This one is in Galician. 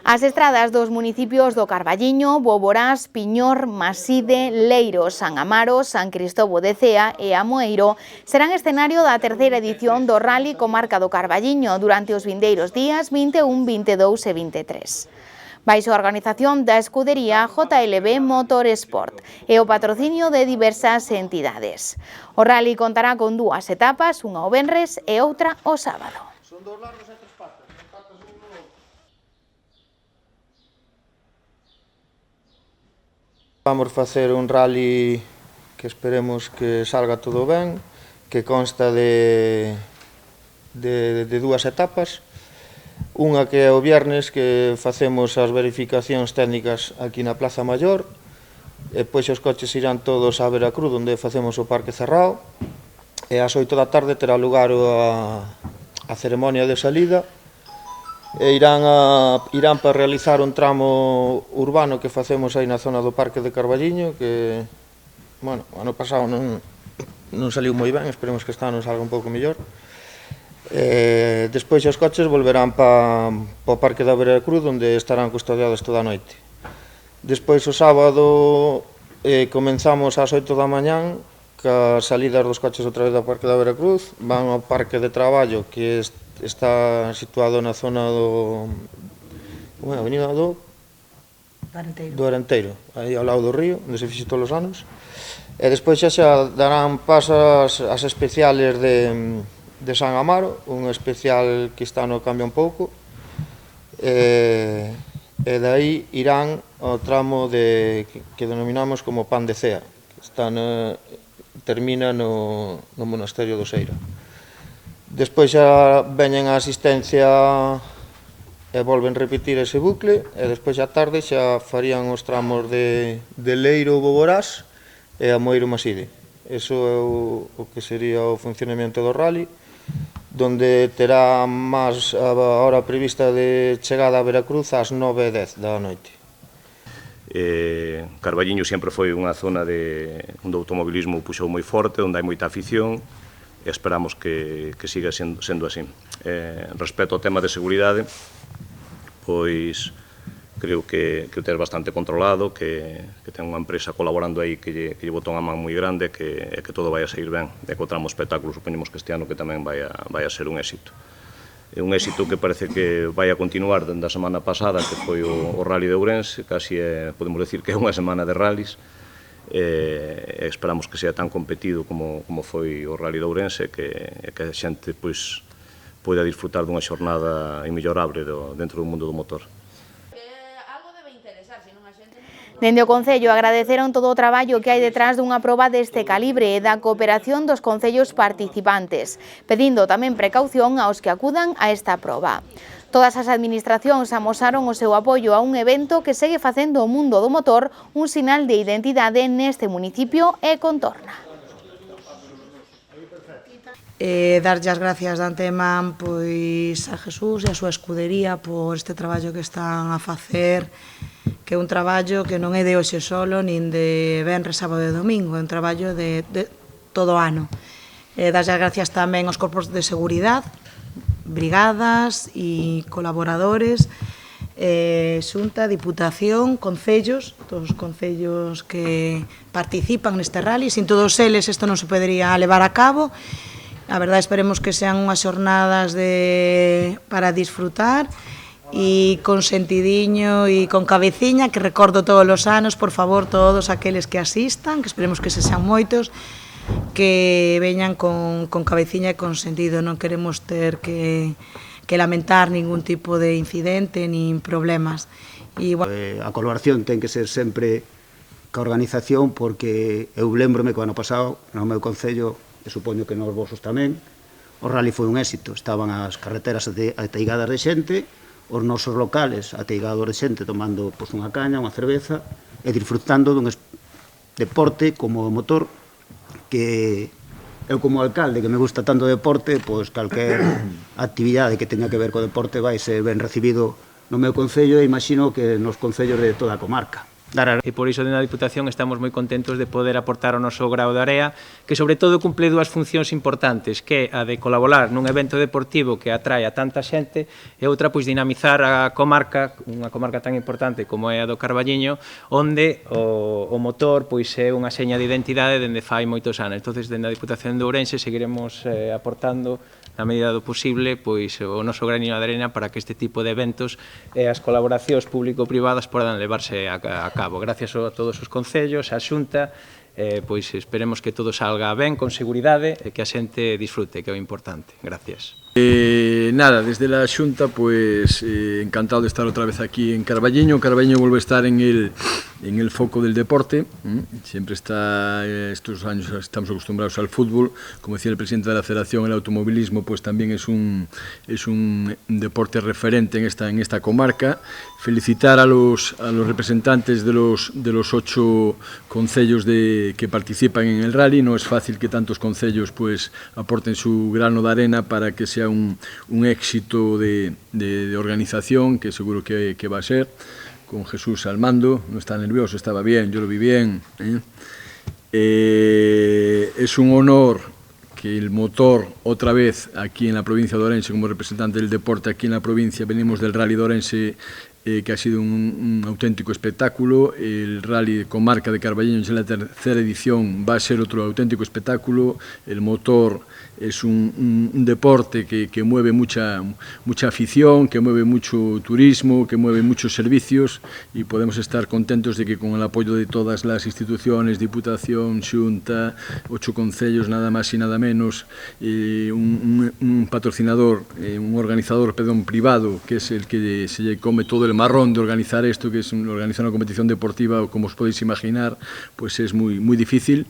As estradas dos municipios do Carballiño, Boborás, Piñor, Maside, Leiro, San Amaro, San Cristobo de Cea e Amoeiro serán escenario da terceira edición do Rally Comarca do Carballiño durante os vindeiros días 21, 22 e 23. Baixo a organización da escudería JLB Motorsport e o patrocinio de diversas entidades. O rally contará con dúas etapas, unha o venres e outra o sábado. Son dos largos e tres partes, Vamos facer un rally que esperemos que salga todo ben, que consta de dúas etapas. Unha que é o viernes, que facemos as verificacións técnicas aquí na Plaza Maior, e pois os coches irán todos a Veracruz, onde facemos o parque cerrado, e ás 8 da tarde terá lugar a ceremonia de salida, e irán para realizar un tramo urbano que facemos aí na zona do Parque de Carballiño, que, bueno, o ano pasado non saliu moi ben, esperemos que este ano salga un pouco mellor. Despois os coches volverán para o Parque da Veracruz, onde estarán custodiados toda a noite. Despois o sábado comenzamos ás 8 da mañán, ca salidas dos coches outra vez do Parque da Veracruz, van ao Parque de Traballo, que está situado na zona do... como é? A avenida do Arenteiro, aí ao lado do río, onde se fixe todos os anos. E despois xa darán paso as especiales de San Amaro, un especial que este ano cambia un pouco, e dai irán ao tramo que denominamos como Pan de Cea, que termina no Monasterio do Seira. Despois xa veñen a asistencia e volven repetir ese bucle, e despois a tarde xa farían os tramos de Leiro Boborás e Amoeiro Maside. Eso é o que sería o funcionamento do rally, donde terá máis a hora prevista de chegada a Veracruz ás 9:10 da noite. Carballiño sempre foi unha zona onde o automobilismo puxou moi forte, onde hai moita afición, e esperamos que siga sendo así. Respecto ao tema de seguridade, pois creo que o ter bastante controlado, que ten unha empresa colaborando aí que lle botou unha man moi grande, que todo vai a sair ben, e que o tramo espectáculo supoñemos que este ano que tamén vai a ser un éxito. É un éxito que parece que vai a continuar dende a semana pasada, que foi o Rally de Ourense, casi podemos decir que é unha semana de rallies, e esperamos que sea tan competido como foi o Rally de Ourense, que a xente poida disfrutar dunha xornada inmellorable dentro do mundo do motor. Dende o Concello agradeceron todo o traballo que hai detrás dunha proba deste calibre e da cooperación dos concellos participantes, pedindo tamén precaución aos que acudan a esta proba. Todas as administracións amosaron o seu apoio a un evento que segue facendo o mundo do motor un sinal de identidade neste municipio e contorna. Darlle as gracias de antemán a Jesús e a súa escudería por este traballo que están a facer, que é un traballo que non é de hoxe solo, nin de venres, sábado e domingo, é un traballo de todo o ano. Darlle as gracias tamén aos corpos de seguridade, brigadas e colaboradores, Xunta, Diputación, concellos, todos os concellos que participan neste rally. Sin todos eles isto non se podería levar a cabo. A verdade, esperemos que sean unhas xornadas para disfrutar e con sentidiño e con cabeciña, que recordo todos os anos, por favor, todos aqueles que asistan, que esperemos que se sean moitos, que veñan con cabeciña e con sentido. Non queremos ter que lamentar ningún tipo de incidente nin problemas. A colaboración ten que ser sempre ca organización, porque eu lembrome que o ano pasado no meu concello, e supoño que nos vosos tamén, o rally foi un éxito. Estaban as carreteras ateigadas de xente, os nosos locales ateigados de xente tomando unha caña, unha cerveza, e disfrutando dun deporte como o motor, que eu como alcalde, que me gusta tanto o deporte, pois calquer actividade que teña que ver co deporte vai ser ben recibido no meu concello, e imagino que nos concellos de toda a comarca. E por iso, dentro da Diputación, estamos moi contentos de poder aportar o noso grao de area, que sobre todo cumple dúas funcións importantes, que é a de colaborar nun evento deportivo que atrae a tanta xente, e outra, pois, dinamizar a comarca, unha comarca tan importante como é a do Carballiño, onde o motor, pois, é unha seña de identidade dende fai moitos anos. Entonces, dende a Diputación de Ourense seguiremos aportando na medida do posible, pois, o noso granino de arena para que este tipo de eventos e as colaboracións público-privadas podan levarse a cabo. Gracias a todos os concellos, a Xunta, pois esperemos que todo salga ben, con seguridade, e que a xente disfrute, que é o importante. Gracias. Nada, desde la Xunta, pues encantado de estar otra vez aquí en Carballiño. Carballiño vuelve a estar en el foco del deporte. Siempre está, estos años estamos acostumbrados al fútbol. Como decía el presidente de la Federación, el automovilismo pues también es un deporte referente en esta comarca. Felicitar a los representantes de los 8 concellos que participan en el rally. No es fácil que tantos concellos pues aporten su grano de arena para que sea un éxito de organización, que seguro que va a ser, con Jesús al mando. No está nervioso, estaba bien, yo lo vi bien. Es un honor que el motor, otra vez aquí en la provincia de Ourense, como representante del deporte aquí en la provincia, venimos del Rally de Ourense, que ha sido un auténtico espectáculo. El Rally de Comarca de Carballiño en la tercera edición va a ser otro auténtico espectáculo. El motor es un deporte que mueve mucha afición, que mueve mucho turismo, que mueve muchos servicios, y podemos estar contentos de que con el apoyo de todas las instituciones, Diputación, Xunta, 8 concellos, nada más y nada menos, un patrocinador, un organizador, privado, que es el que se come todo el marrón de organizar esto, que es organizar una competición deportiva, como os podéis imaginar, pues es muy difícil.